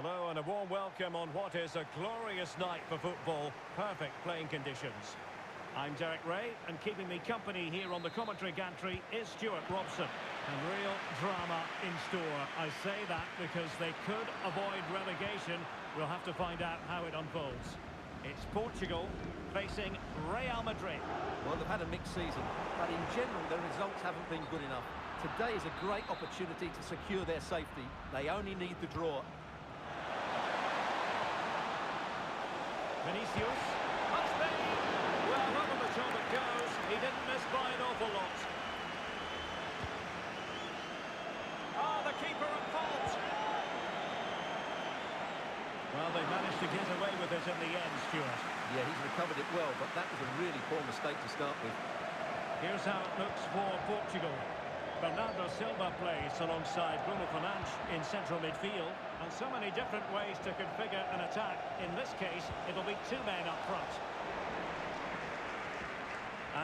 Hello and a warm welcome on what is a glorious night for football. Perfect playing conditions. I'm Derek Ray, and keeping me company here on the commentary gantry is Stuart Robson. And real drama in store. I say that because they could avoid relegation. We'll have to find out how it unfolds. It's Portugal facing Real Madrid. Well, they've had a mixed season, but in general their results haven't been good enough. Today is a great opportunity to secure their safety. They only need the draw. Vinicius, must be! Well, over the top it goes. He didn't miss by an awful lot. Oh, the keeper at fault. Well, they managed to get away with it in the end, Stuart. Yeah, he's recovered it well, but that was a really poor mistake to start with. Here's how it looks for Portugal. Bernardo Silva plays alongside Bruno Fernandes in central midfield, and so many different ways to configure an attack. In this case, it'll be two men up front.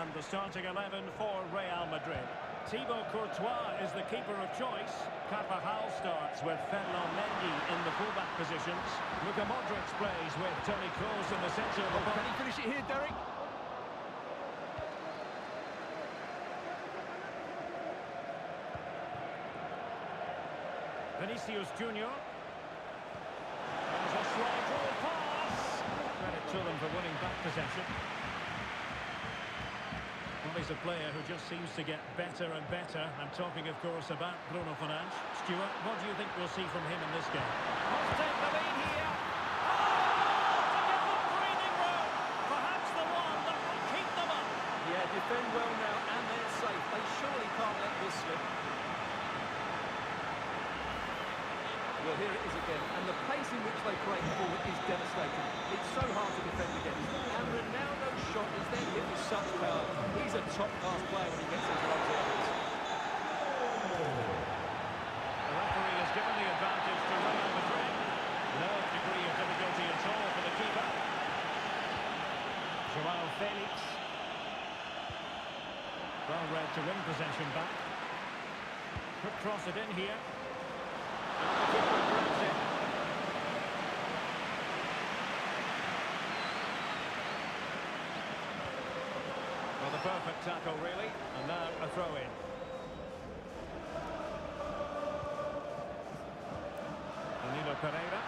And the starting 11 for Real Madrid. Thibaut Courtois is the keeper of choice. Carvajal starts with Ferland Mendy in the fullback positions. Luka Modric plays with Toni Kroos in the centre of the box. Can he finish it here, Derek? Vinicius Junior. There's a slide rule pass. Credit to them for winning back possession. Well, he's a player who just seems to get better and better. I'm talking, of course, about Bruno Fernandes. Stuart, what do you think we'll see from him in this game? Must take the lead here. Oh! To give them breathing room. Perhaps the one that will keep them up. Yeah, defend well now, and they're safe. They surely can't let this slip. Well, here it is again, and the pace in which they break forward is devastating. It's so hard to defend against. And Ronaldo's shot is then hit with such power. He's a top-class player when he gets into those areas. The referee has given the advantage to Real Madrid. No degree of difficulty at all for the keeper. Joao Felix. Well read to win possession back. Could cross it in here. The keeper grabs it. Well, the perfect tackle, really. And now a throw-in. Danilo Pereira.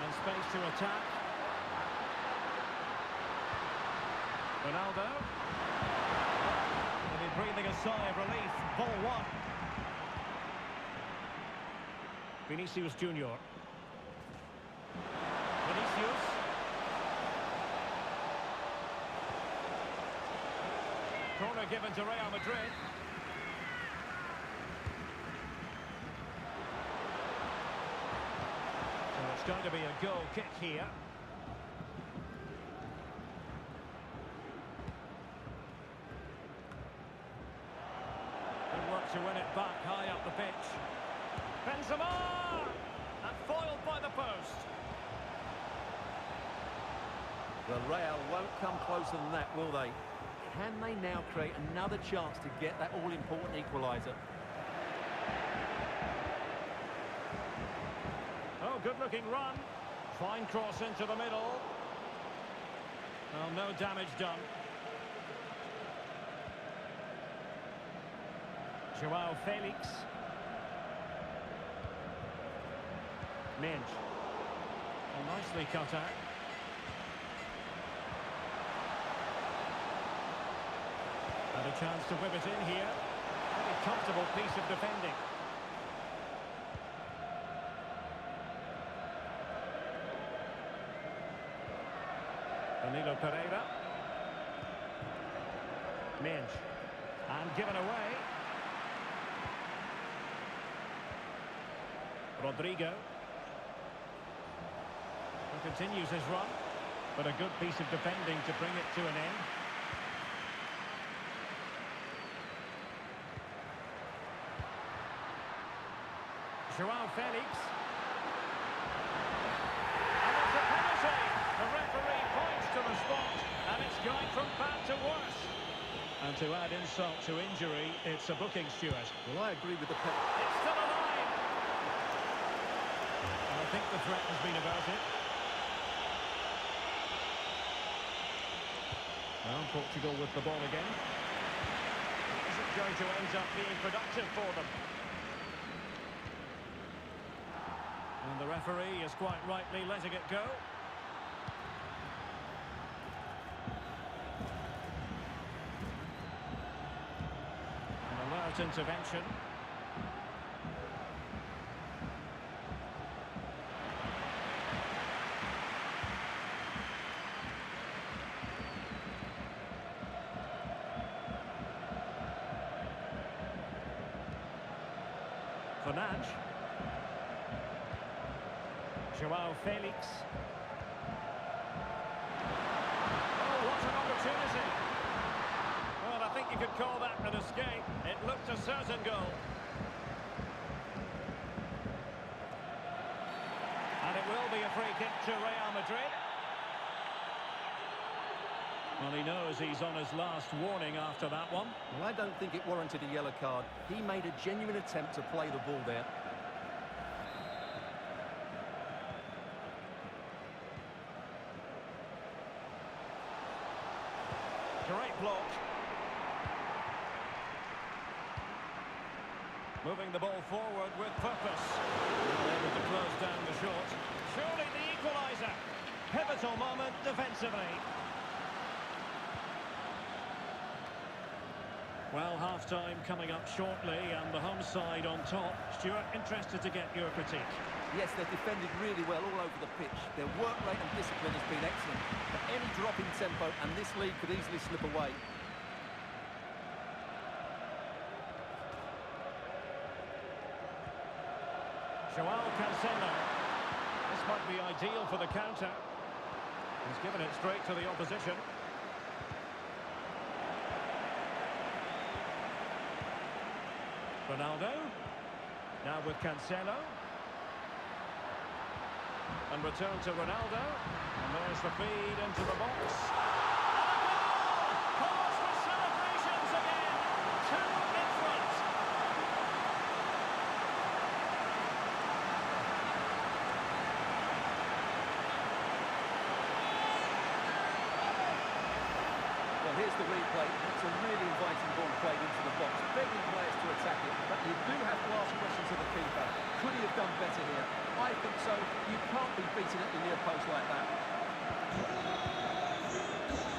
And space to attack. Ronaldo. Maybe breathing a sigh of relief. Ball one. Vinicius Junior. Vinicius. Corner given to Real Madrid. So it's going to be a goal kick here. Good work to win it back high up the pitch. Benzema! And foiled by the post. Well, Real won't come closer than that, will they? Can they now create another chance to get that all-important equaliser? Oh, good-looking run. Fine cross into the middle. Well, no damage done. Joao Felix. Minge. Well, nicely cut out. And a chance to whip it in here. Very comfortable piece of defending. Danilo Pereira. Minge. And given away. Rodrigo. He continues his run, but a good piece of defending to bring it to an end. Joao Felix. And it's a penalty. The referee points to the spot, and it's going from bad to worse. And to add insult to injury, it's a booking, Stuart. Well, I agree with the penalty. It's still alive. I think think the threat has been averted. Well, Portugal with the ball again. Is it going to end up being productive for them? And the referee is quite rightly letting it go. An alert intervention. Fernandes. Joao Felix. Oh, what an opportunity. Well, I think you could call that an escape. It looked a certain goal. And it will be a free kick to Real Madrid. Well, he knows he's on his last warning after that one. Well, I don't think it warranted a yellow card. He made a genuine attempt to play the ball there. Great block. Moving the ball forward with purpose. Able to close down the shot. Surely the equaliser. Pivotal moment defensively. Well, half-time coming up shortly and the home side on top. Stuart, interested to get your critique. Yes, they've defended really well all over the pitch. Their work rate and discipline has been excellent. But any drop in tempo and this lead could easily slip away. Joao Cancelo. This might be ideal for the counter. He's given it straight to the opposition. Ronaldo. Now with Cancelo. And return to Ronaldo. And there's the feed into the box. And a goal! Cause for celebrations again. 2 in front. Well, here's the replay. It's a really inviting ball played into the box. Begging players to attack it. But you do have to ask questions of the keeper. Could he have done better here? I think so. You can't be beaten at the near post like that.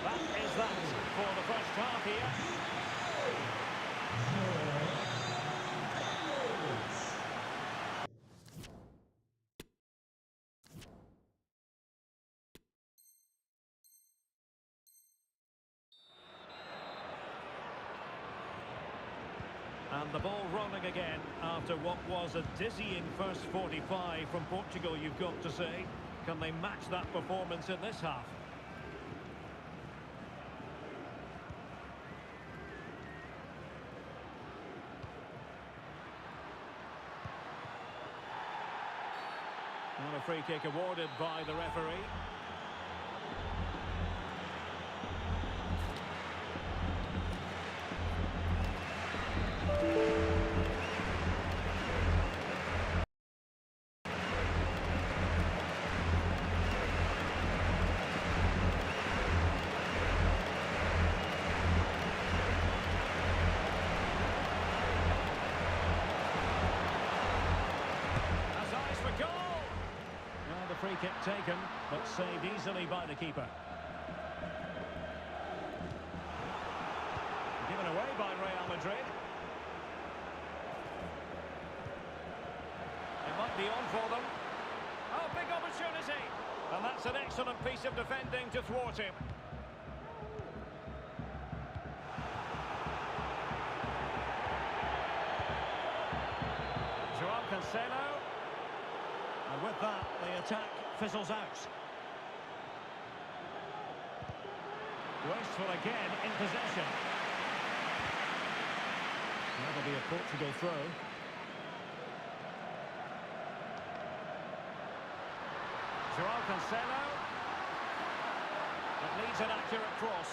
That is that for the first half here. And the ball rolling again after what was a dizzying first 45 from Portugal, you've got to say. Can they match that performance in this half? And a free kick awarded by the referee. Free kick taken, but saved easily by the keeper. Given away by Real Madrid. It might be on for them. Oh, big opportunity! And that's an excellent piece of defending to thwart him. Joao Cancelo. And with that, the attack fizzles out. Wasteful again in possession. That'll be a Portugal throw. Joao Cancelo. It needs an accurate cross.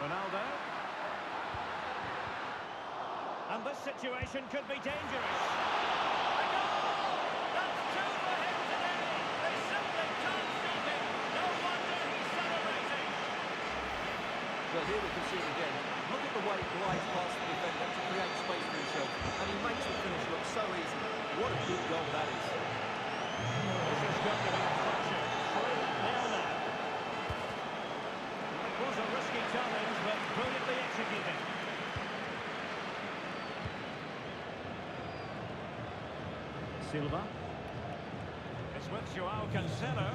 Ronaldo. And this situation could be dangerous. A goal! Well, here we can see it again. Look at the way he glides past the defender to create space for himself. And he makes the finish look so easy. What a good goal that is. This is going to be a flasher. 3-0 now. It was a risky challenge, but brilliantly executed. Silva. It's with Joao Cancelo.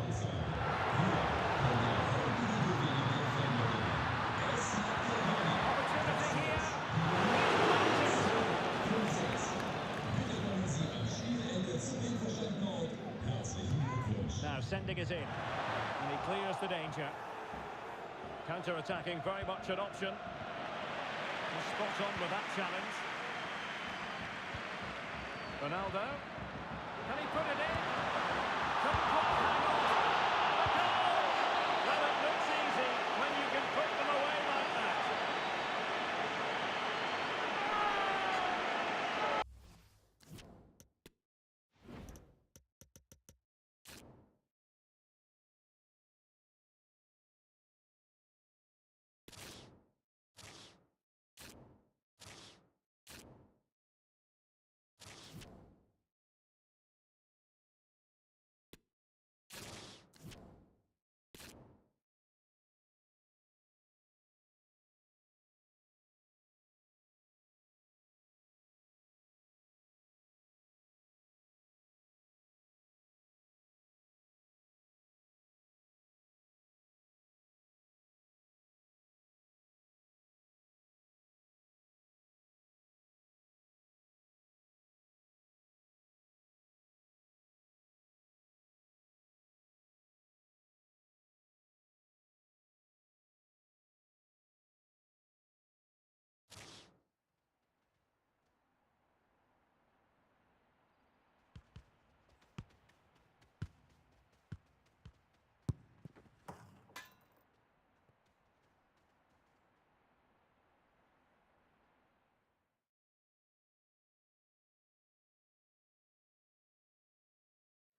Opportunity here. Now sending it in. And he clears the danger. Counter-attacking, very much an option. He's spot on with that challenge. Ronaldo. Can he put it in? Couldn't quite hang on. A goal! Well, it looks easy when you can put them away like that.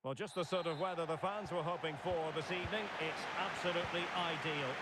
Well, just the sort of weather the fans were hoping for this evening. It's absolutely ideal.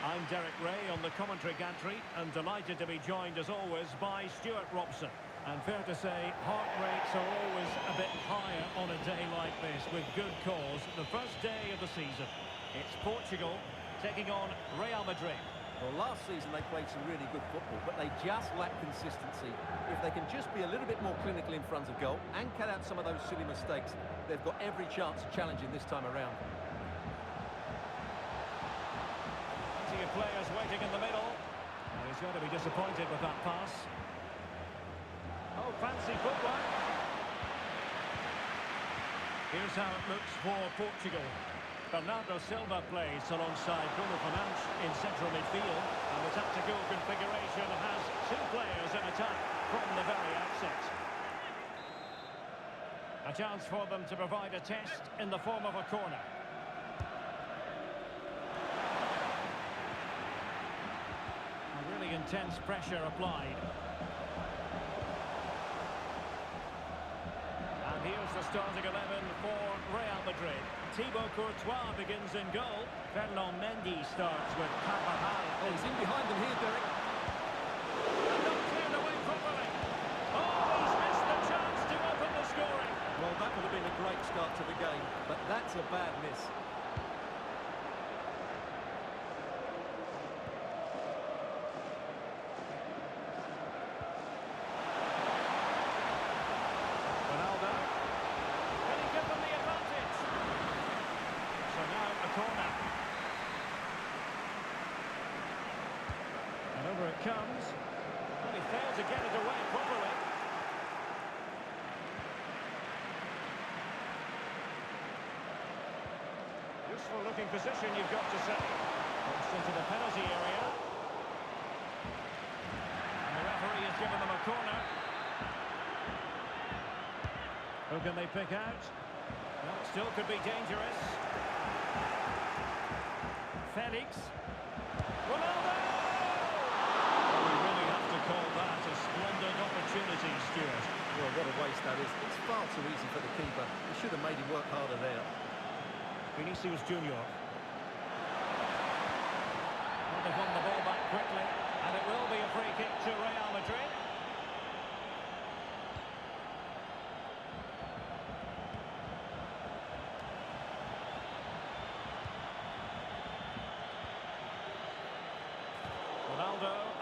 I'm Derek Ray on the commentary gantry and delighted to be joined as always by Stuart Robson. And fair to say, heart rates are always a bit higher on a day like this with good cause. The first day of the season. It's Portugal taking on Real Madrid. Well, last season they played some really good football, but they just lack consistency. If they can just be a little bit more clinical in front of goal and cut out some of those silly mistakes, they've got every chance of challenging this time around. Plenty of players waiting in the middle. And he's going to be disappointed with that pass. Oh, fancy footwork. Here's how it looks for Portugal. Bernardo Silva plays alongside Bruno Fernandes in central midfield. And the tactical configuration has two players in attack from the very outset. A chance for them to provide a test in the form of a corner. A really intense pressure applied. And here's the starting 11 for Real Madrid. Thibaut Courtois begins in goal. Fernand Mendy starts with Carvajal. Oh, he's in behind them here, Derek. And not cleared away properly. Oh, he's missed the chance to open the scoring. Well, that would have been a great start to the game, but that's a bad miss. Ronaldo. Can he give them the advantage? So now a corner. And over it comes. And he failed to get it away properly. Useful looking position, you've got to say. It's into the penalty area. And the referee has given them a corner. Who can they pick out? Well, it still could be dangerous. Felix. Ronaldo! We really have to call that a splendid opportunity, Stuart. Well, what a waste that is. It's far too easy for the keeper. He should have made him work harder there. Vinicius Junior. Well, they've won the ball back quickly.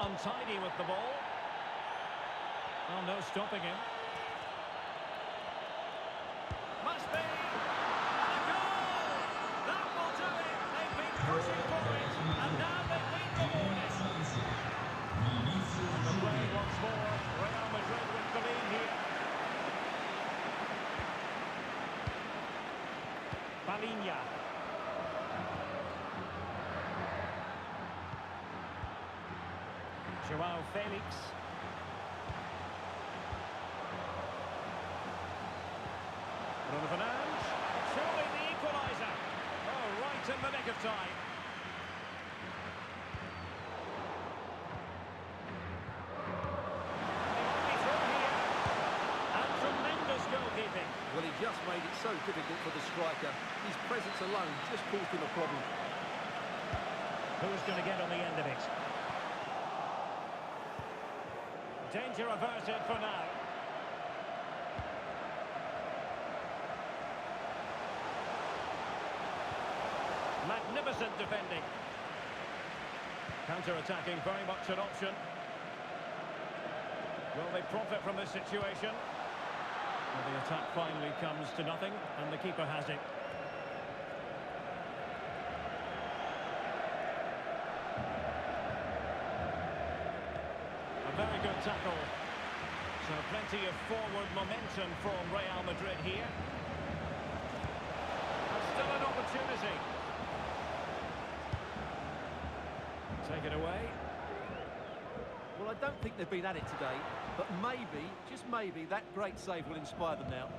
untidy with the ball. Oh, no stopping him. Must be. And a goal! That will do it. They've been pushing for it, and now they've been rewarded. And the play once more. Real Madrid with the lead here. Baliña. Joao Felix. Bruno Fernandes. Surely the equaliser. Oh, right in the nick of time. The only throw here. And tremendous goalkeeping. Well, he just made it so difficult for the striker. His presence alone just caused him a problem. Who's going to get on the end of it? Danger averted for now. Magnificent defending. Counter-attacking, very much an option. Will they profit from this situation? Well, the attack finally comes to nothing, and the keeper has it. A very good tackle. So plenty of forward momentum from Real Madrid here. And still an opportunity. Take it away. Well, I don't think they've been at it today, but maybe, just maybe, that great save will inspire them now.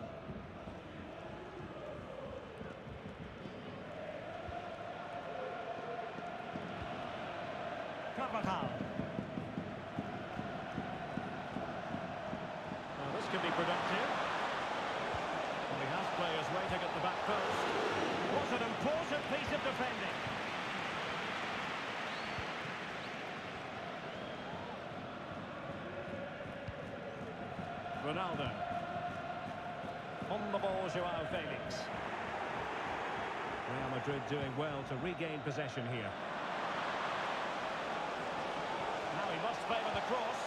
Carvajal. Well, this could be productive. Well, he has players waiting at the back post. What an important piece of defending. Ronaldo. On the ball, Joao Felix. Real Madrid doing well to regain possession here. Now he must favour the cross.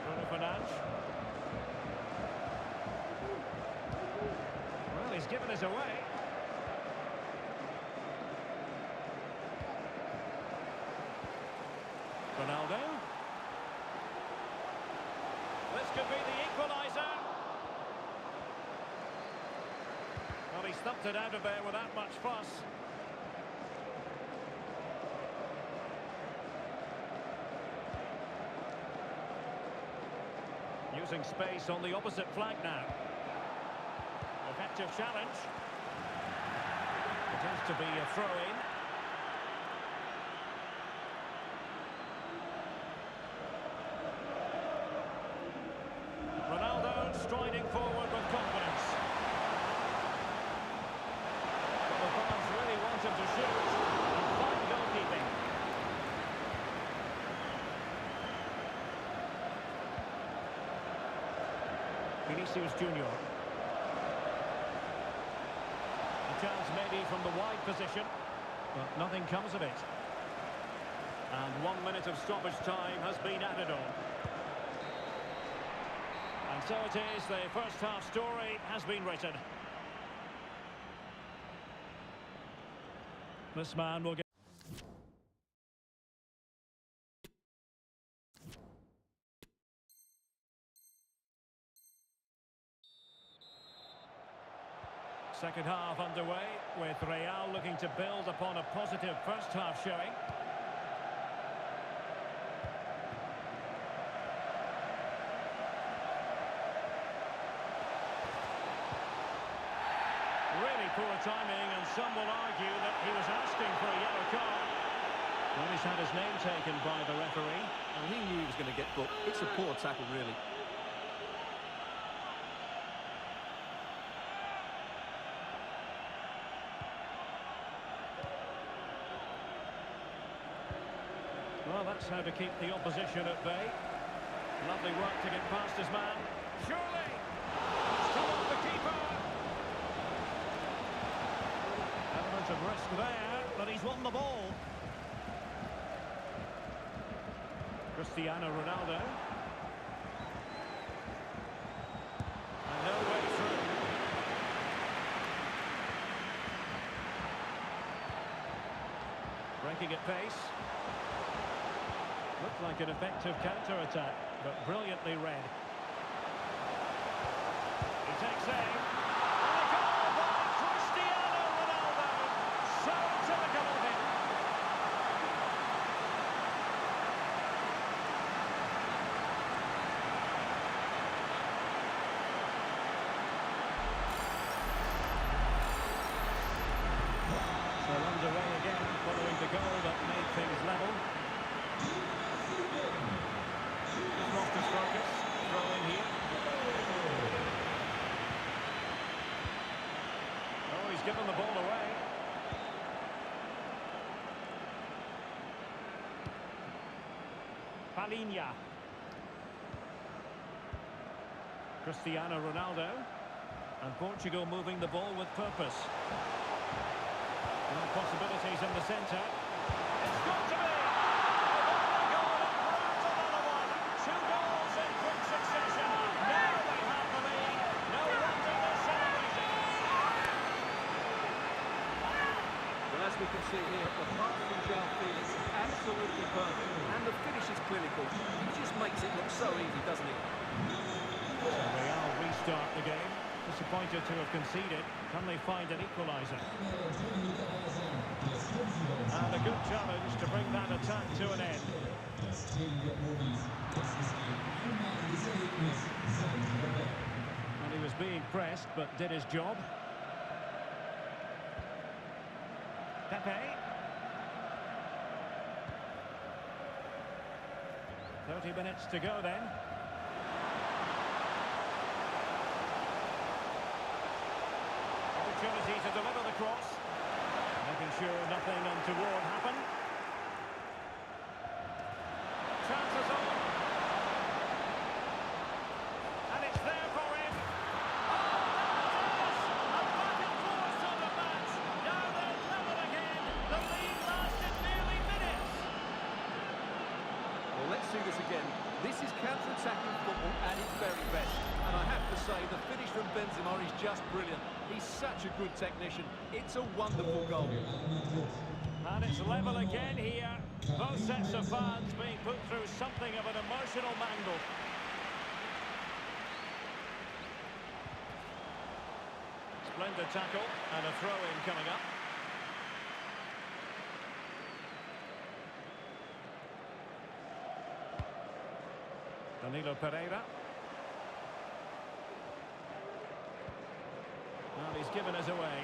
Bruno Fernandes. Well, he's given us away. Ronaldo. This could be the equaliser. Well, he stumped it out of there without much fuss. Using space on the opposite flank now. Effective challenge. It has to be a throw-in. Ronaldo striding forward with confidence. The fans really want him to shoot. And fine goalkeeping. Vinicius Junior. A chance maybe from the wide position, but nothing comes of it. And 1 minute of stoppage time has been added on. And so it is, the first half story has been written. This man will get... Second half underway, with Real looking to build upon a positive first half showing. Really poor timing, and some will argue that he was asking for a yellow card. Well, he's had his name taken by the referee. And he knew he was going to get booked. It's a poor tackle, really. Well, that's how to keep the opposition at bay. Lovely work to get past his man. Surely! It's come off the keeper! Some risk there, but he's won the ball. Cristiano Ronaldo. And no way through. Breaking at pace. Looked like an effective counter-attack, but brilliantly read. He takes aim. And a goal by Cristiano Ronaldo. So typical of him. So underway again, following the goal that made things level. Just lost his focus. Throw in here. Oh, he's given the ball away. Palinha. Cristiano Ronaldo. And Portugal moving the ball with purpose. No possibilities in the centre. It's got to be! Oh, goal improves another one. 2 goals in quick succession. Now they have the lead. No wonder they're celebrating. Well, as we can see here, the pass from João Felix is absolutely perfect. And the finish is clinical. It just makes it look so easy, doesn't it? So Real restart the game. Disappointed to have conceded. Can they find an equaliser? And a good challenge to bring that attack to an end. And he was being pressed, but did his job. Pepe. 30 minutes to go then. Opportunity to deliver the cross. Making sure nothing untoward happened. Chances on. And it's there for him. Oh, that was a back and forth on the match. Now they're level again. The lead lasted nearly minutes. Well, let's see this again. This is counter-attacking football at its very best. And I have to say, the finish from Benzema is just brilliant. He's such a good technician. It's a wonderful goal. And it's level again here. Both sets of fans being put through something of an emotional mangle. Splendid tackle and a throw-in coming up. Danilo Pereira. Well, he's given us away.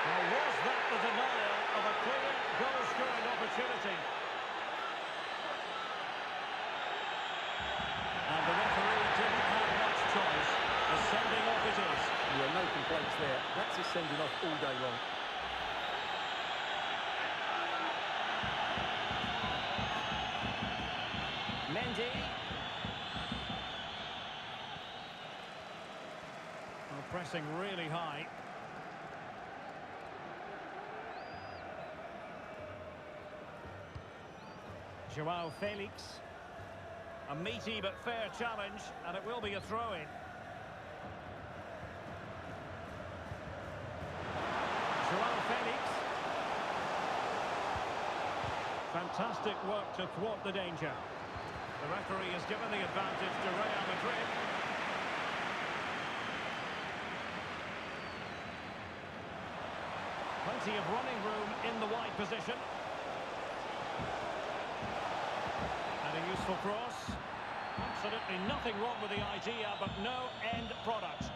Now, was that the denial of a clear goal-scoring opportunity? And the referee didn't have much choice. A sending off it is. Yeah, no complaints there. That's a sending off all day long. Mendy. Well, pressing really high. João Felix. A meaty but fair challenge, and it will be a throw-in. João Felix. Fantastic work to thwart the danger. The referee has given the advantage to Real Madrid. Plenty of running room in the wide position. And a useful cross. Absolutely nothing wrong with the idea, but no end product.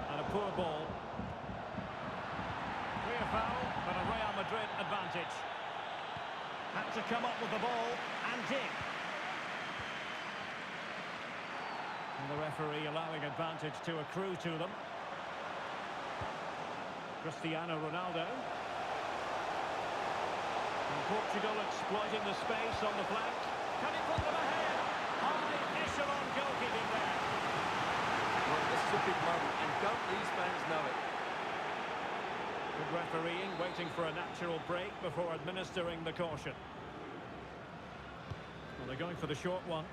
And a poor ball. Clear foul, but a Real Madrid advantage. Had to come up with the ball, and did. And the referee allowing advantage to accrue to them. Cristiano Ronaldo. And Portugal exploiting the space on the flank. Can he put them ahead? High echelon goalkeeping there. Well, this is a big moment, and don't these fans know it? Good refereeing, waiting for a natural break before administering the caution. Well, they're going for the short one.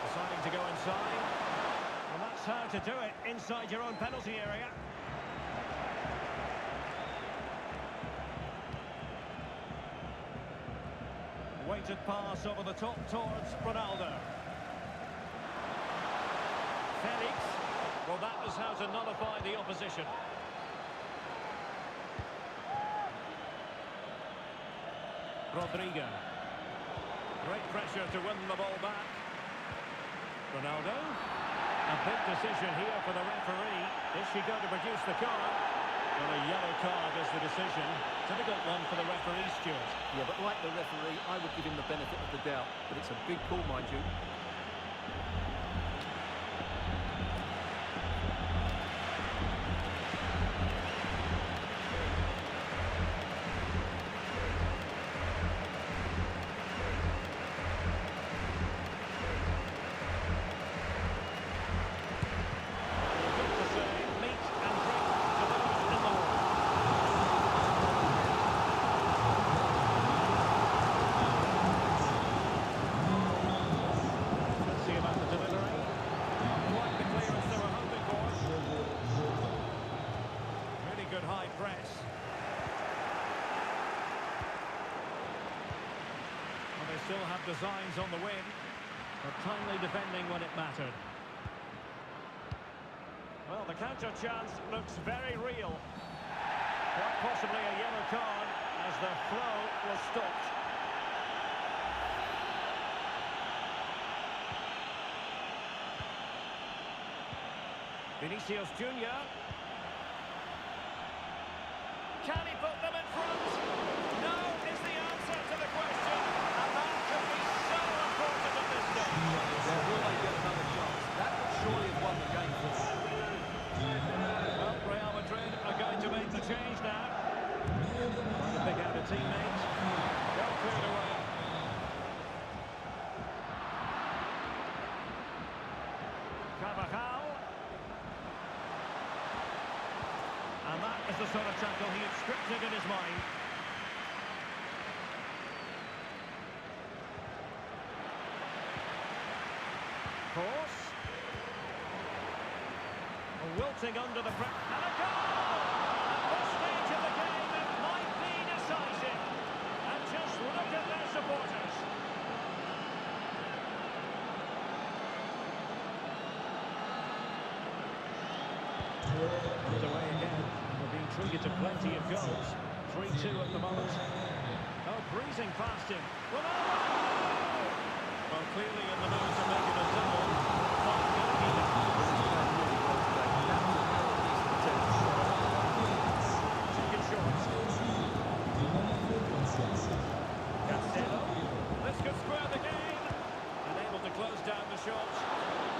Deciding to go inside. Well, that's how to do it, inside your own penalty area. Weighted pass over the top towards Ronaldo. Felix. Well, that is how to nullify the opposition. Rodrigo. Great pressure to win the ball back. Ronaldo. A big decision here for the referee. Is she going to produce the card? Well, a yellow card is the decision. Difficult one for the referee, Stuart. Yeah, but like the referee, I would give him the benefit of the doubt. But it's a big call, mind you. Still have designs on the win, but timely defending when it mattered. Well, the counter chance looks very real. Quite possibly a yellow card as the flow was stopped. Vinicius Junior. Can he put them in front? No is the answer to the question. And that could be so important at this stage. Well, will they get another chance? That would surely have won the game for them. Well, Real Madrid are going to make the change now. Trying to pick out a teammate. Well cleared away. Carvajal. And that is the sort of tackle he had scripted in his mind. Course. Wilting under the press. And a goal! At this stage of the game, it might be decisive. And just look at their supporters. Underway again. We're being treated to plenty of goals. 3-2 at the moment. Oh, breezing past him. Ronaldo! Well, clearly in the mood to make it a double. Fine goalkeeping. Taken short. Cancelo. This could square the game. Unable to close down the shot.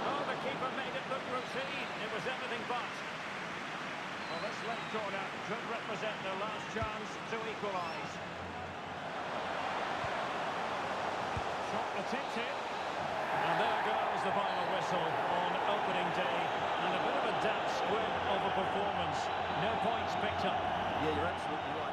Oh, the keeper made it look routine. It was everything but. Well, this left corner could represent their last chance to equalise. Shot attempted. And there goes the final whistle on opening day. And a bit of a damp squib of a performance. No points picked up. Yeah, you're absolutely right.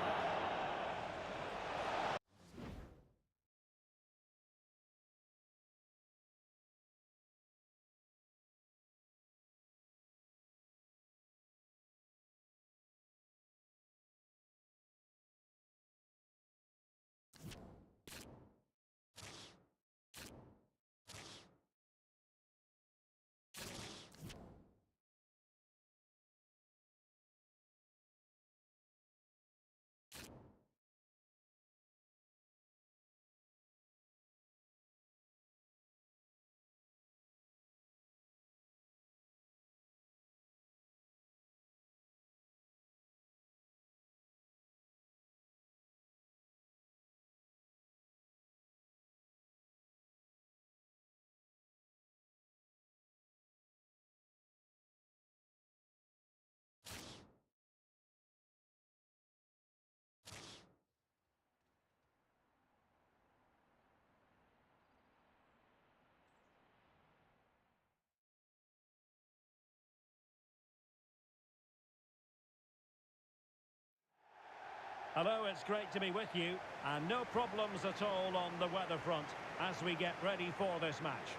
Hello, it's great to be with you, and no problems at all on the weather front as we get ready for this match.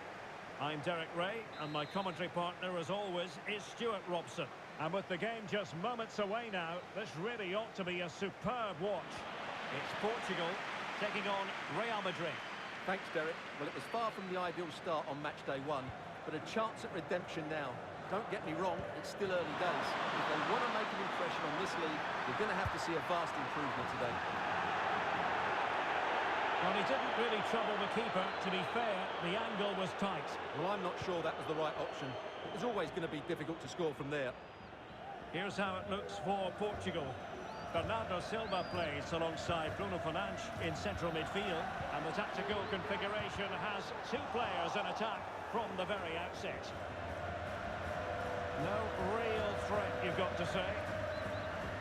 I'm Derek Ray, and my commentary partner, as always, is Stuart Robson. And with the game just moments away now, this really ought to be a superb watch. It's Portugal taking on Real Madrid. Thanks, Derek. Well, it was far from the ideal start on match day one, but a chance at redemption now. Don't get me wrong, it's still early days. If they want to make an impression on this league, we're going to have to see a vast improvement today. Well, he didn't really trouble the keeper. To be fair, the angle was tight. Well, I'm not sure that was the right option. It was always going to be difficult to score from there. Here's how it looks for Portugal. Bernardo Silva plays alongside Bruno Fernandes in central midfield, and the tactical configuration has two players in attack from the very outset. No real threat, you've got to say.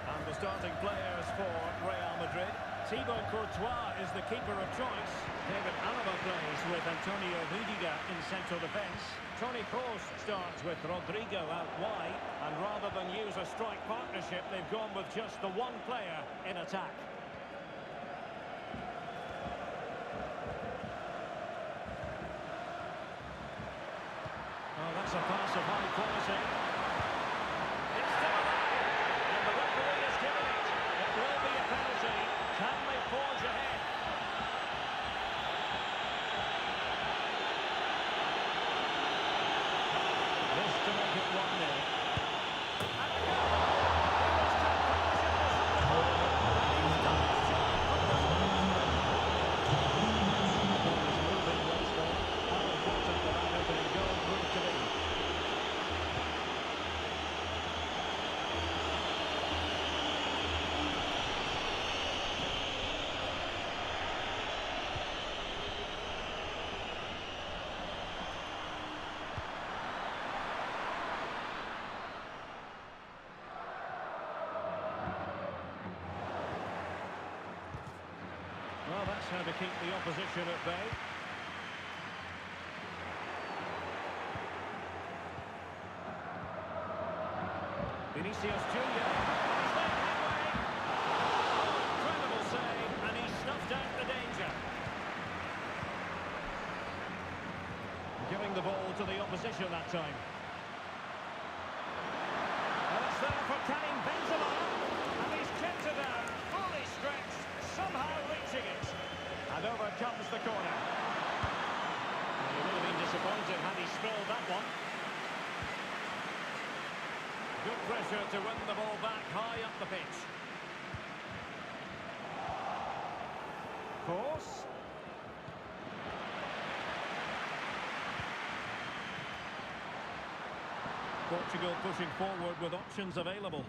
And the starting players for Real Madrid. Thibaut Courtois is the keeper of choice. David Alaba plays with Antonio Rudiger in central defence. Toni Kroos starts with Rodrigo out wide. And rather than use a strike partnership, they've gone with just the one player in attack. Oh, that's a pass of high quality. It's still alive, and the referee has given it. It will be a penalty. Can they forge ahead? This to make it 1-0. And the goal! He was too cautious. He's done his job from the spot. He's moving once more. How important will that opening goal prove to be? Well, that's how to keep the opposition at bay. Vinicius Junior. He's made headway. Incredible save, and he snuffed out the danger. Giving the ball to the opposition that time. And it's there for Karim Benzema. And he's kept it down, fully stretched, somehow reaching it. And over comes the corner. Well, he would have been disappointed had he spilled that one. Good pressure to win the ball back high up the pitch. Course. Portugal pushing forward with options available.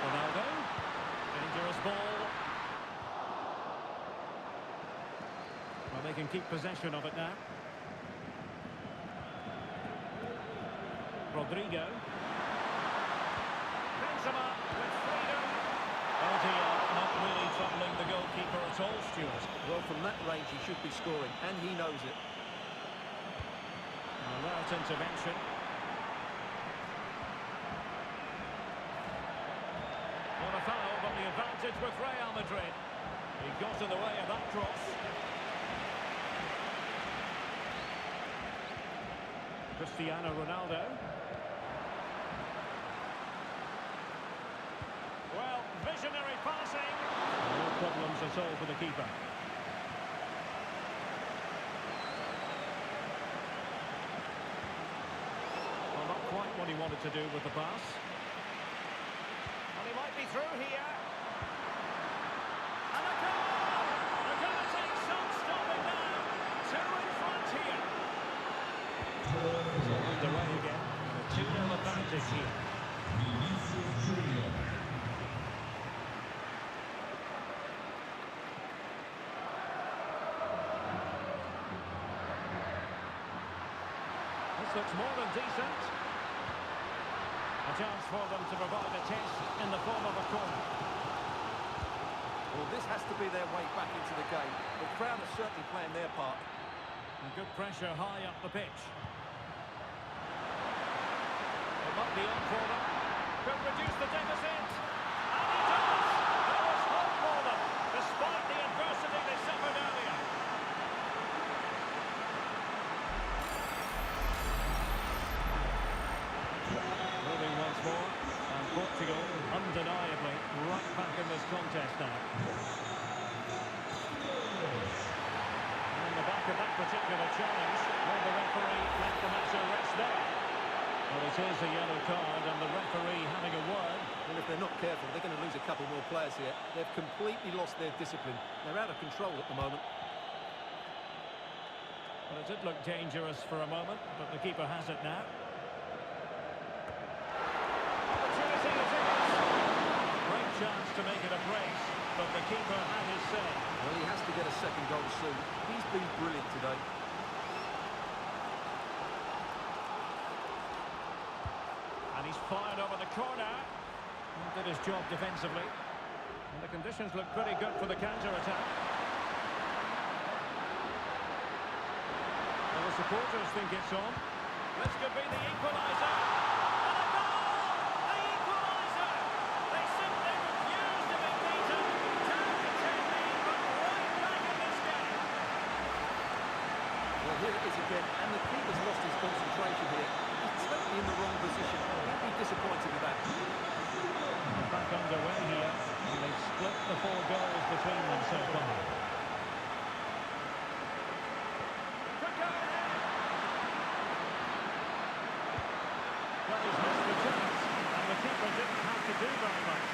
Ronaldo. Dangerous ball. Well, they can keep possession of it now. Rodrigo. Benzema with freedom. Oh dear, not really troubling the goalkeeper at all, Stuart. Well, from that range he should be scoring, and he knows it. Alert intervention. Not a foul, but the advantage with Real Madrid. He got in the way of that cross. Cristiano Ronaldo. Well, visionary passing. No problems at all for the keeper. Well, not quite what he wanted to do with the pass. Well, he might be through here. And a goal! They're going to take some stopping now. Two in front here. So underway again. A 2-0 advantage here. This looks more than decent. A chance for them to provide a test in the form of a corner. Well, this has to be their way back into the game. The crowd are certainly playing their part. And good pressure high up the pitch. It might be on for them. Could reduce the deficit. And he does! undeniably right back in this contest now. On the back of that particular challenge, will the referee let the matter rest there? Well, it is a yellow card, and the referee having a word. Well, if they're not careful, they're going to lose a couple more players here. They've completely lost their discipline. They're out of control at the moment. Well, it did look dangerous for a moment, but the keeper has it now. Opportunity it is! Great chance to make it a brace, but the keeper had his say. Well, he has to get a second goal soon. He's been brilliant today. And he's fired over the corner. He did his job defensively. And the conditions look pretty good for the counter-attack. Well, the supporters think it's on. This could be the equaliser. And a goal! The equaliser! They simply refuse to be beaten. Down to 10 lead, but right back in this game. Well, here it is again, and the keeper's lost his concentration here. He's totally in the wrong position. He'll be disappointed with that. Back underway here, and they've split the 4 goals between them so far. Could go ahead. Well, he's missed the chance, and the keeper didn't have to do very much.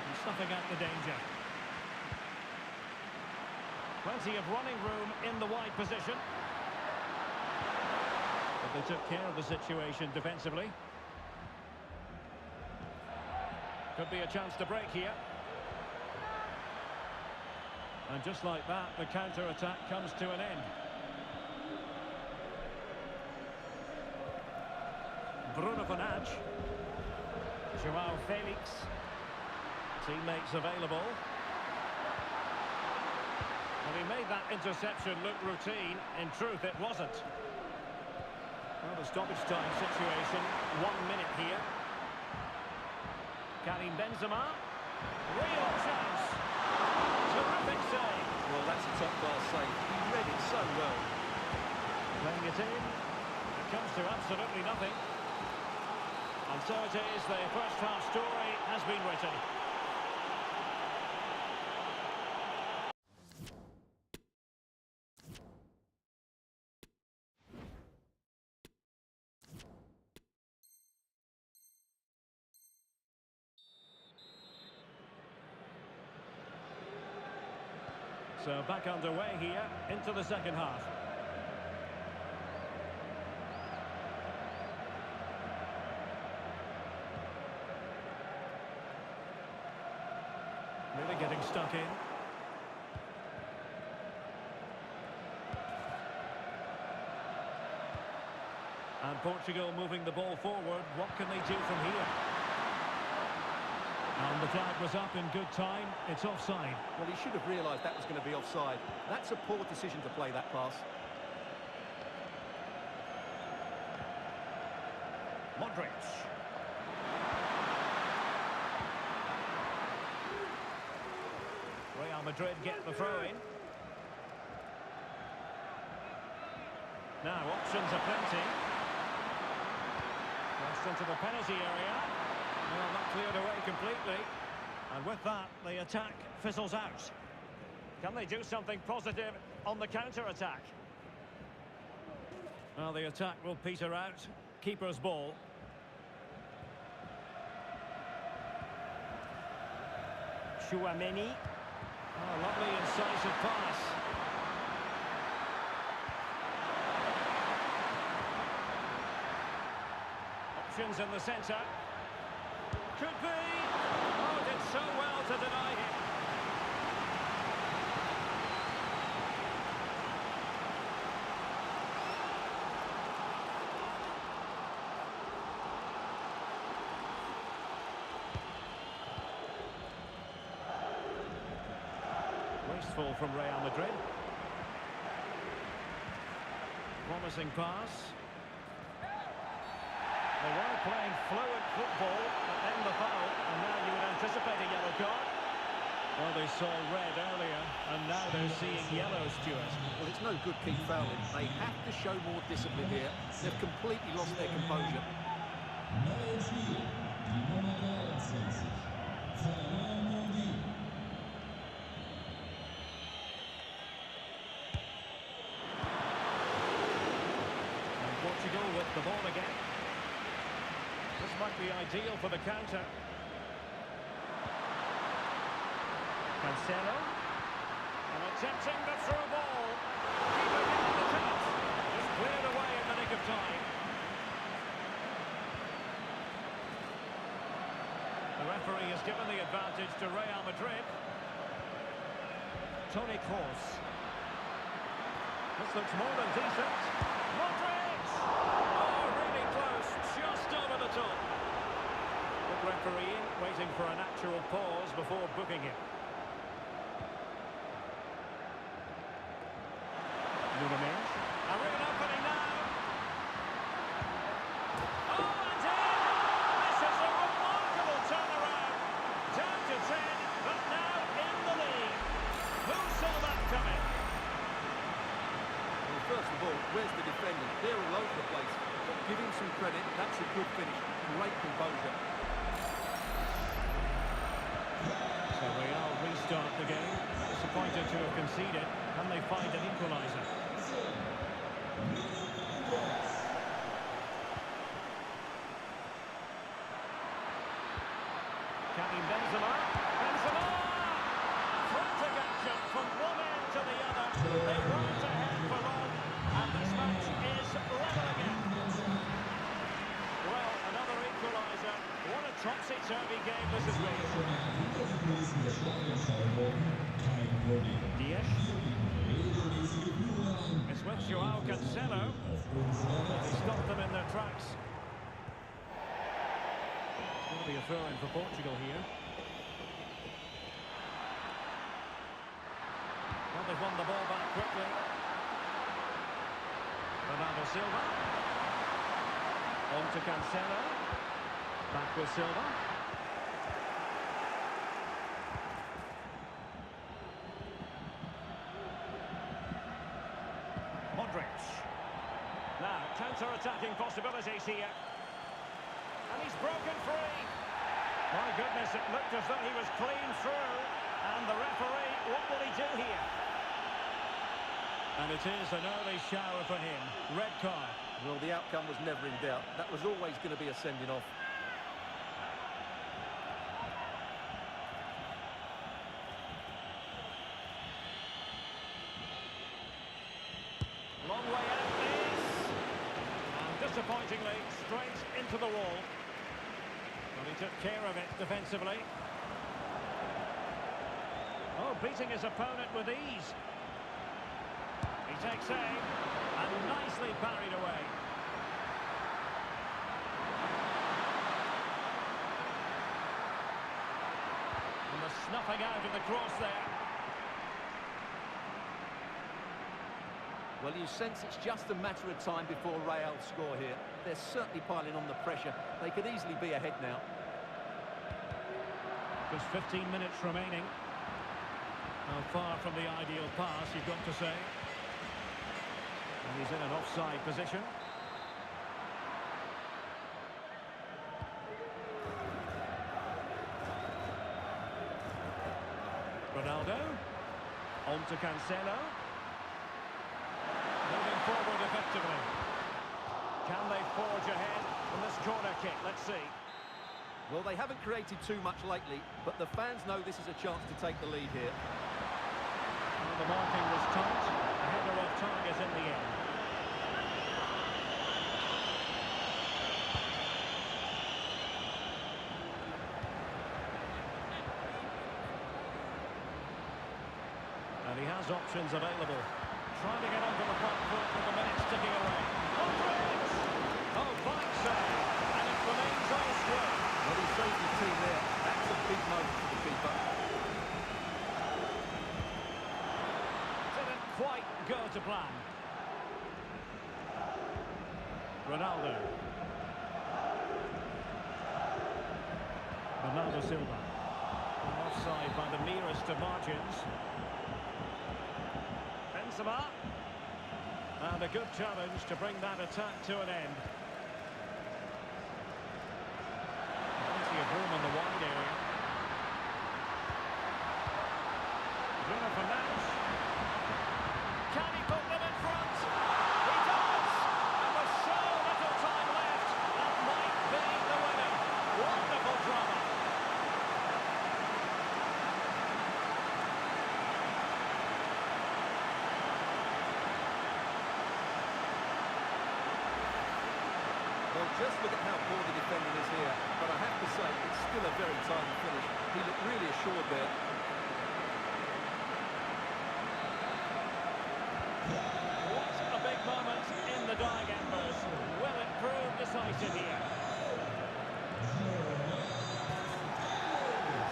He's snuffing out the danger. Plenty of running room in the wide position. But they took care of the situation defensively. Could be a chance to break here. And just like that, the counter-attack comes to an end. Bruno Fernandes. Joao Felix. Teammates available. Well, he made that interception look routine. In truth, it wasn't. Well, the stoppage time situation, 1 minute here. Karim Benzema. Real chance. Terrific save. Well, that's a top-class save. He read it so well. Playing it in. It comes to absolutely nothing. And so it is, the first half story has been written. So back underway here into the second half. Really getting stuck in. And Portugal moving the ball forward. What can they do from here? And the flag was up in good time. It's offside. Well, he should have realised that was going to be offside. That's a poor decision to play that pass. Modric. Real Madrid get the throw-in. Now, options are plenty. Crossed into the penalty area. Well, not cleared away completely. And with that, the attack fizzles out. Can they do something positive on the counter-attack? Well, the attack will peter out. Keeper's ball. Chouameni. Oh, lovely incisive pass. Options in the centre. Could be. Oh, did so well to deny him. Wasteful from Real Madrid. Promising pass. They were playing fluid football, but then the foul, and now you would anticipate a yellow card. Well, they saw red earlier, and now they're seeing yellow, Stuart. Well, it's no good keep fouling. They have to show more discipline here. They've completely lost their composure. And Portugal with the ball again. This might be ideal for the counter. Cancelo. And attempting the through ball. Keeper getting the chance. Just cleared away in the nick of time. The referee has given the advantage to Real Madrid. Toni Kroos. This looks more than decent. Modric! Oh, really close. Just over the top. Good refereeing, waiting for a natural pause before booking him. A real opening now. Oh, and in! This is a remarkable turnaround. Down to 10, but now in the lead. Who saw that coming? Well, first of all, where's the defender? They're all over the place. But give him some credit. That's a good finish. Great composure. So Real restart the game. Disappointed to have conceded. Can they find an equaliser? Benzema! Frantic action from one end to the other. They weren't ahead for long, and this match is level again. Well, another equaliser. What a topsy-turvy game this has been. Diaz. It's with Joao Cancelo. He stopped them in their tracks. It's going to be a throw-in for Portugal here. Well, they've won the ball back quickly. Ronaldo Silva. On to Cancelo. Back with Silva. Modric. Now, counter-attacking possibilities here. And he's broken free. My goodness, it looked as though he was clean through. And the referee, what will he do here? And it is an early shower for him. Red card. Well, the outcome was never in doubt. That was always going to be a sending off. Long way out this. And disappointingly, straight into the wall. Well, he took care of it defensively. Oh, beating his opponent with ease. He takes aim and nicely parried away. And the snuffing out of the cross there. Well, you sense it's just a matter of time before Real score here. They're certainly piling on the pressure. They could easily be ahead now. Just 15 minutes remaining. Well, far from the ideal pass, you've got to say. And he's in an offside position. Ronaldo. On to Cancelo. Moving forward effectively. Can they forge ahead from this corner kick? Let's see. Well, they haven't created too much lately, but the fans know this is a chance to take the lead here. Well, the marking was tight. A header off target in the end. And he has options available. Trying to get onto the front foot with the minutes ticking away. Modric! Oh, fine save. And it remains all square. Well, he saved his team there. That's a big moment for the keeper. Didn't quite go to plan. Ronaldo. Ronaldo Silva. Oh, offside by the nearest of margins. Benzema. And a good challenge to bring that attack to an end. Plenty of room in the wide area. Bruno Fernandes. Can he put them in front? He does! And with so little time left, that might be the winner. Wonderful drama. Well, just look at how poor the defending is here. But I have to say, it's still a very tidy finish. He looked really assured there. What a big moment in the dying embers. Will it prove decisive here?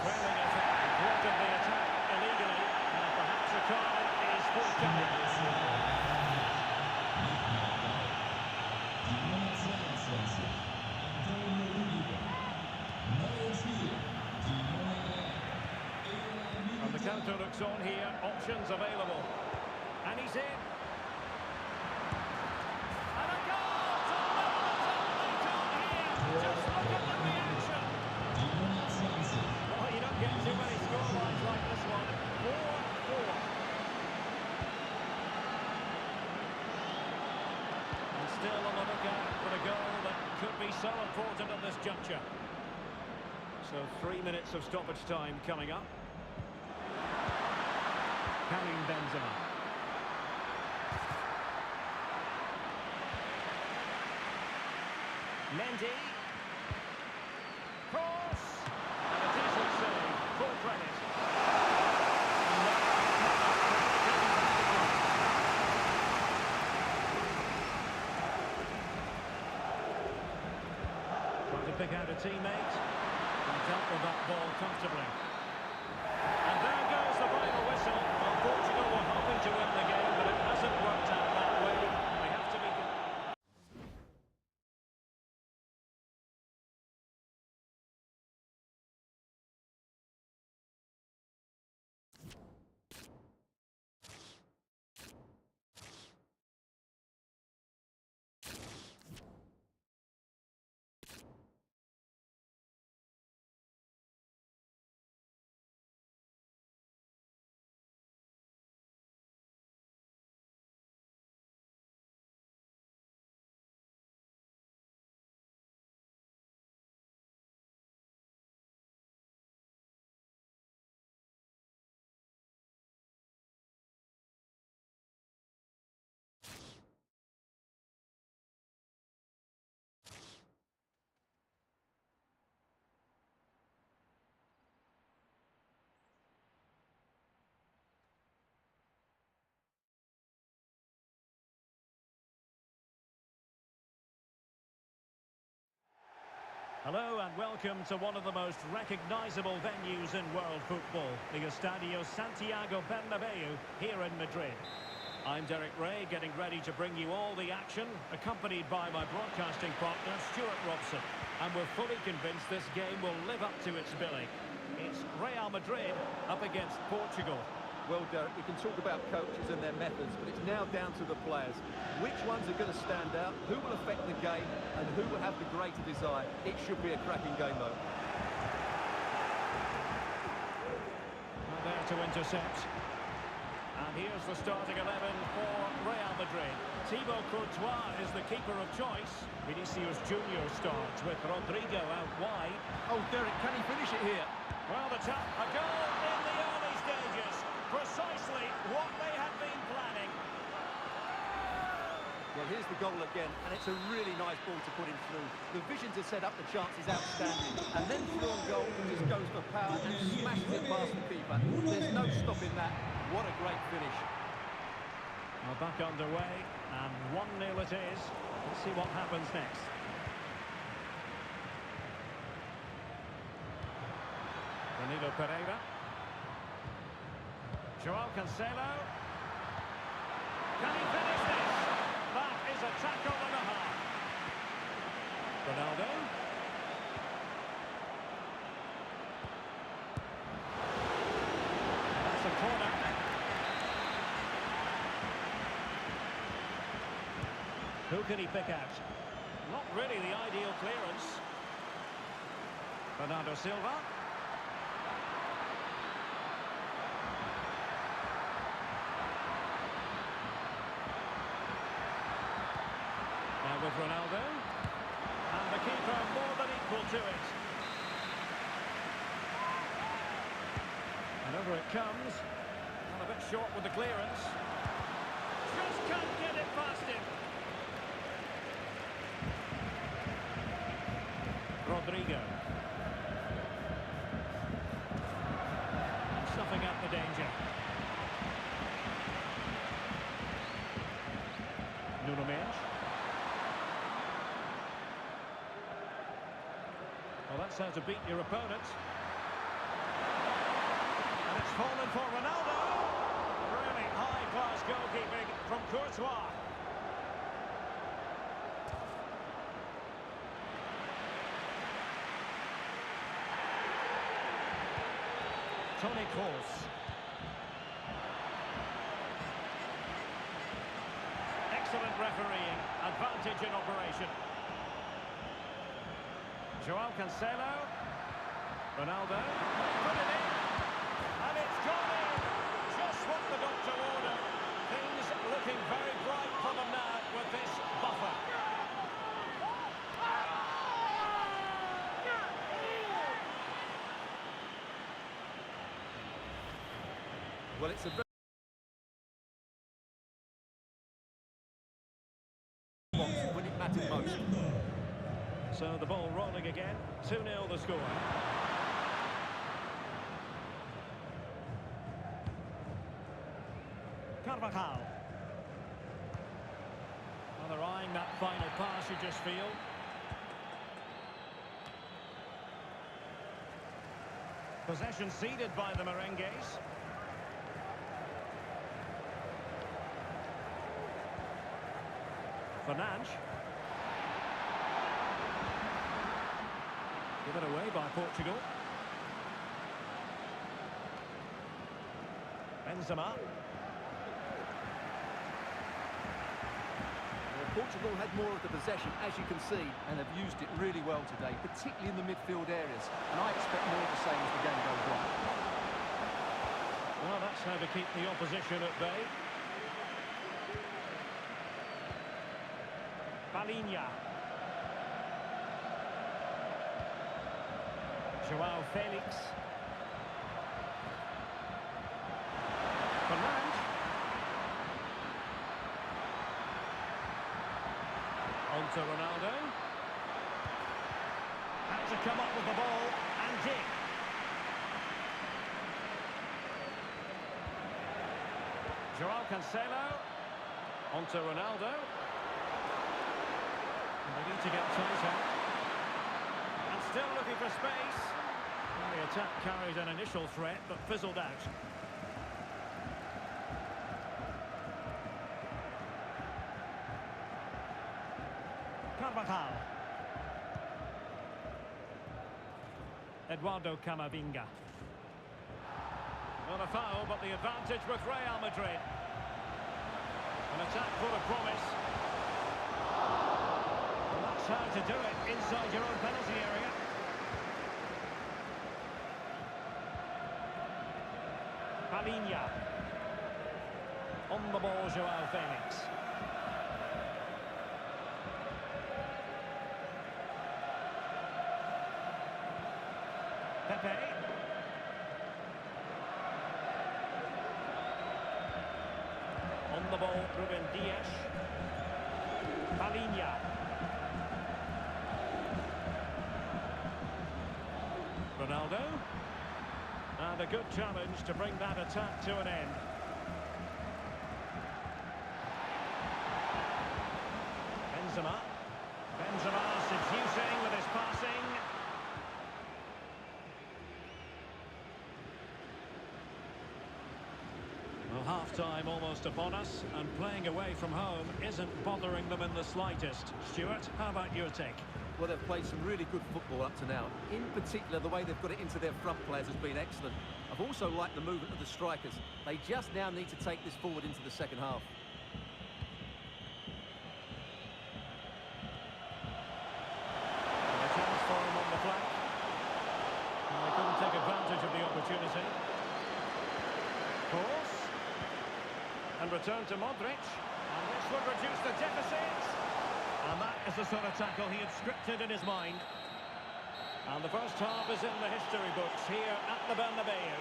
Trailing attack, thwarted the attack illegally, and perhaps a card is forthcoming. And the counter looks on here, options available. And he's in. And a goal! To level it up here. Just look at the reaction. Oh, you don't get too many scorelines like this one. 4-4. And still on the lookout for the goal that could be so important at this juncture. So 3 minutes of stoppage time coming up. Karim Benzema. Mendy. Cross. And a decent save. Full credit. Trying to pick out a teammate. And dealt with that ball comfortably. And there goes the final whistle. Well, Portugal were hoping to win the game, but it hasn't worked out that way. They have to be... Hello and welcome to one of the most recognisable venues in world football, the Estadio Santiago Bernabeu here in Madrid. I'm Derek Ray, getting ready to bring you all the action, accompanied by my broadcasting partner, Stuart Robson. And we're fully convinced this game will live up to its billing. It's Real Madrid up against Portugal. Well, Derek, we can talk about coaches and their methods, but it's now down to the players. Which ones are going to stand out, who will affect the game, and who will have the greater desire? It should be a cracking game, though. And there to intercept. And here's the starting 11 for Real Madrid. Thibaut Courtois is the keeper of choice. Vinicius Junior starts with Rodrigo out wide. Oh, Derek, can he finish it here? Well, the tap, a goal in the early stages. Precisely what they had been planning. Well, here's the goal again, and it's a really nice ball to put him through. The vision to set up the chance is outstanding. And then through on goal, he just goes for power and smashes it past the keeper. There's no stopping that. What a great finish. Well, back underway, and 1-0 it is. Let's see what happens next. Danilo Pereira. Joao Cancelo. Can he finish this? That is a tackle and a half. Ronaldo. Who can he pick out? Not really the ideal clearance. Bernardo Silva. Now with Ronaldo. And the keeper more than equal to it. And over it comes. And a bit short with the clearance. Just can't get it past him. Rodrigo. Snuffing out the danger. Nuno Mendes. Well, that's how to beat your opponent. And it's fallen for Ronaldo. Really high-class goalkeeping from Courtois. Toni Kroos. Excellent refereeing. Advantage in operation. Joao Cancelo. Ronaldo. Put it in. And it's gone in. Just what the doctor ordered. Things looking very bright for them now with this buffer. Well, it's a very when it mattered most. So the ball rolling again. 2-0 the score. Carvajal. Well, they're eyeing that final pass, you just feel. Possession ceded by the Merengues. Fernandes. Given away by Portugal. Benzema. Well, Portugal had more of the possession, as you can see, and have used it really well today, particularly in the midfield areas. And I expect more of the same as the game goes on. Well, that's how to keep the opposition at bay. Palinha. Joao Felix. Fernandes. On to Ronaldo. Had to come up with the ball and did. Joao Cancelo. On to Ronaldo. They need to get tighter. And still looking for space. Well, the attack carried an initial threat, but fizzled out. Carvajal. Eduardo Camavinga. Well, a foul, but the advantage with Real Madrid. An attack full of promise. That's how to do it inside your own penalty area. Palinha. On the ball, Joao Felix. Pepe. On the ball, Ruben Dias. Palinha. Ronaldo. And a good challenge to bring that attack to an end. Benzema. Benzema seducing with his passing. Well, half-time almost upon us, and playing away from home isn't bothering them in the slightest. Stuart, how about your take? Well, they've played some really good football up to now. In particular, the way they've got it into their front players has been excellent. I've also liked the movement of the strikers. They just now need to take this forward into the second half. return to Modric. And this would reduce the deficit. And that is the sort of tackle he had scripted in his mind. And the first half is in the history books here at the Bernabeu.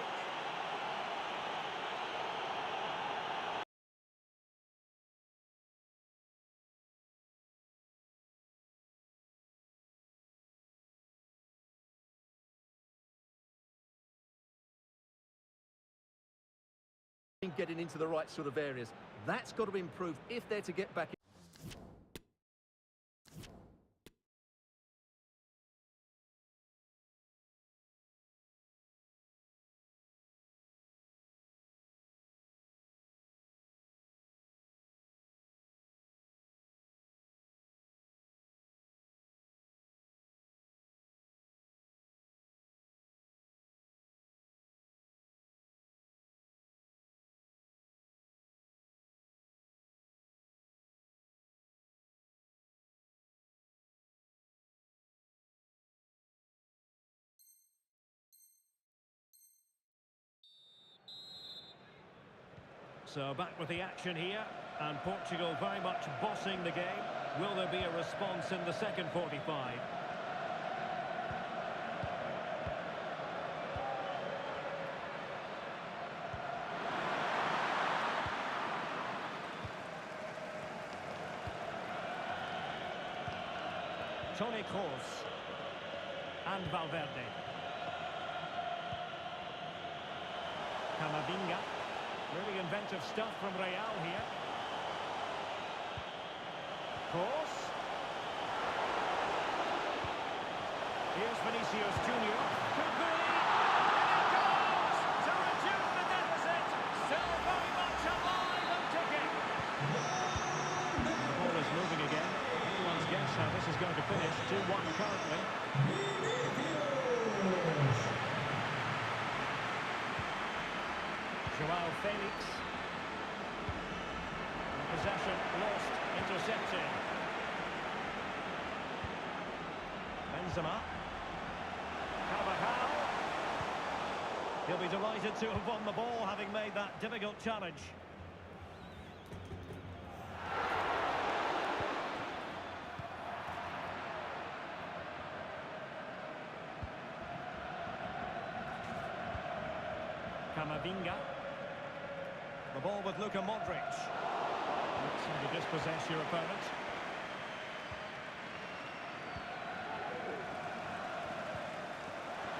Getting into the right sort of areas. That's got to improve if they're to get back in. So back with the action here, and Portugal very much bossing the game. Will there be a response in the second 45? Toni Kroos and Valverde. Camavinga. Really inventive stuff from Real here. Kroos. Here's Vinicius Junior. Could be. And it goes to reduce the deficit. Still very much alive and ticking. The ball is moving again. Anyone's guess how this is going to finish. 2-1 currently. Joao Felix. Possession lost, intercepted. Benzema. Carvajal. He'll be delighted to have won the ball, having made that difficult challenge. Camavinga. The ball with Luka Modric. Looking to dispossess your opponent.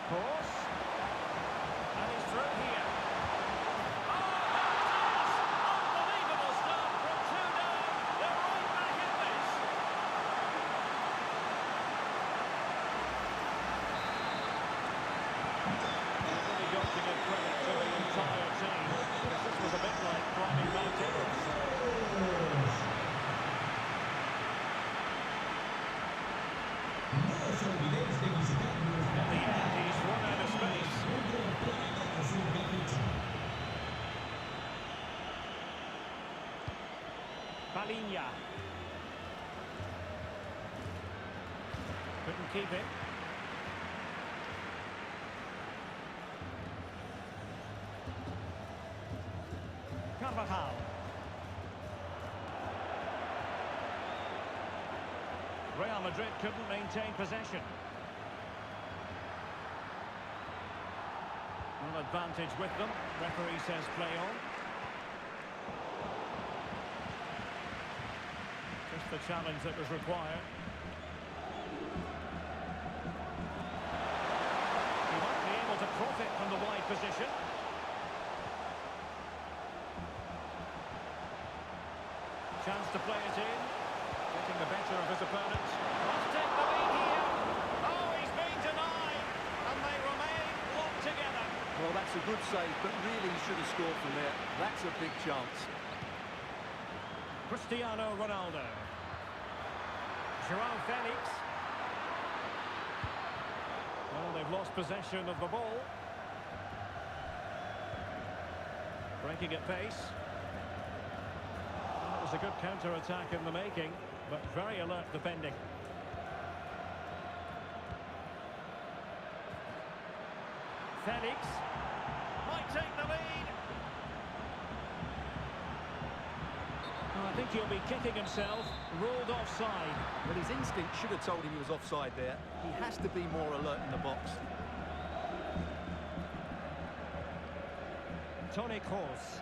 Kroos. And he's through here. Oh, unbelievable stuff from 2 down. They're right back in this. You've really got to give credit to the entire team, because this was a bit like climbing Mount Everest. In the end, he's run out of space. Palinha. Couldn't keep it. Carvajal. Real Madrid couldn't maintain possession. An advantage with them. Referee says play on. Just the challenge that was required. He might be able to profit from the wide position. Chance to play it in. Getting the better of his opponent. Must take the lead here. Oh, he's been denied. And they remain locked together. Well, that's a good save, but really he should have scored from there. That's a big chance. Cristiano Ronaldo. Joao Felix. Well, they've lost possession of the ball. Breaking at pace. That was a good counter-attack in the making, but very alert defending. Felix might take the lead. I think he'll be kicking himself. Ruled offside. Well, his instinct should have told him he was offside there. He has to be more alert in the box. Toni Kroos.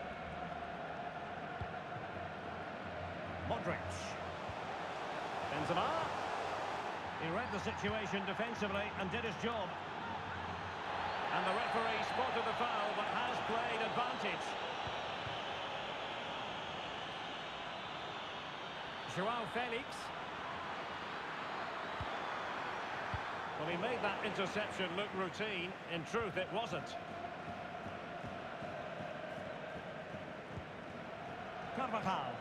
Modric. Benzema. He read the situation defensively and did his job. And the referee spotted the foul but has played advantage. João Felix. Well, he made that interception look routine. In truth, it wasn't. Carvajal.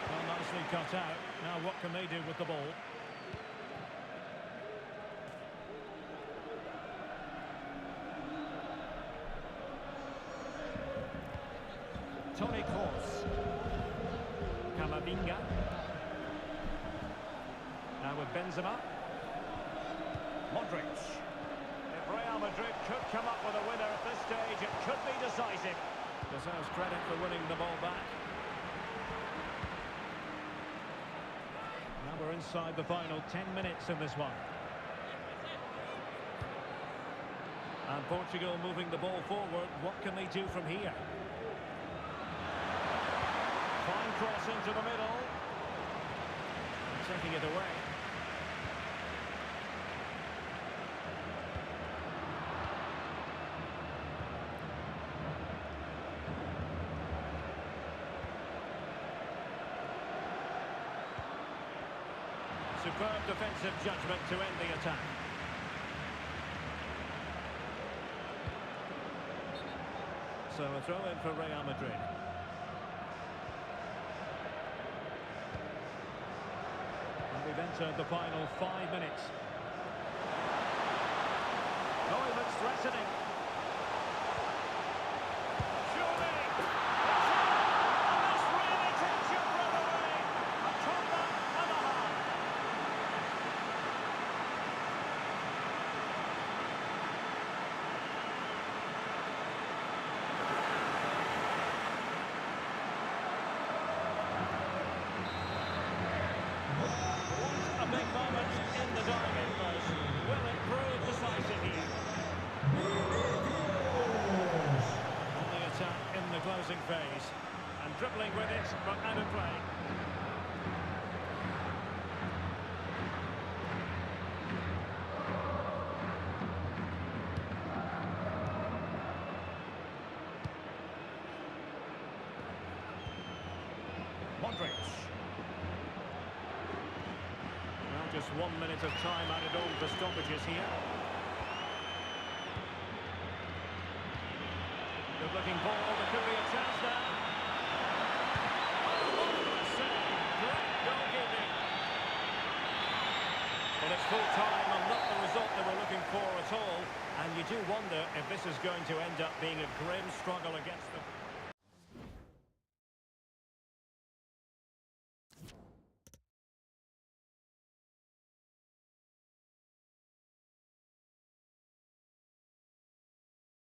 Well, nicely cut out. Now what can they do with the ball? Toni Kroos. Camavinga. Now with Benzema. Modric. If Real Madrid could come up with a winner at this stage, it could be decisive. Deserves credit for winning the ball back. Now we're inside the final 10 minutes in this one. And Portugal moving the ball forward. What can they do from here? Fine cross into the middle. And taking it away. Superb defensive judgment to end the attack. So a throw in for Real Madrid. And we've entered the final 5 minutes. Oh, he looks threatening. Surely! And this really takes your breath away. A corner and a half. A big moment in the dying embers. Will it prove decisive here? On the attack in the closing phase. And dribbling with it, but out of play. Modric. Well, just 1 minute of time added on for stoppages here. Good looking ball, there could be a chance now. Oh, what a save. Great goalkeeping. Well, it's full time and not the result they were looking for at all. And you do wonder if this is going to end up being a grim struggle against them.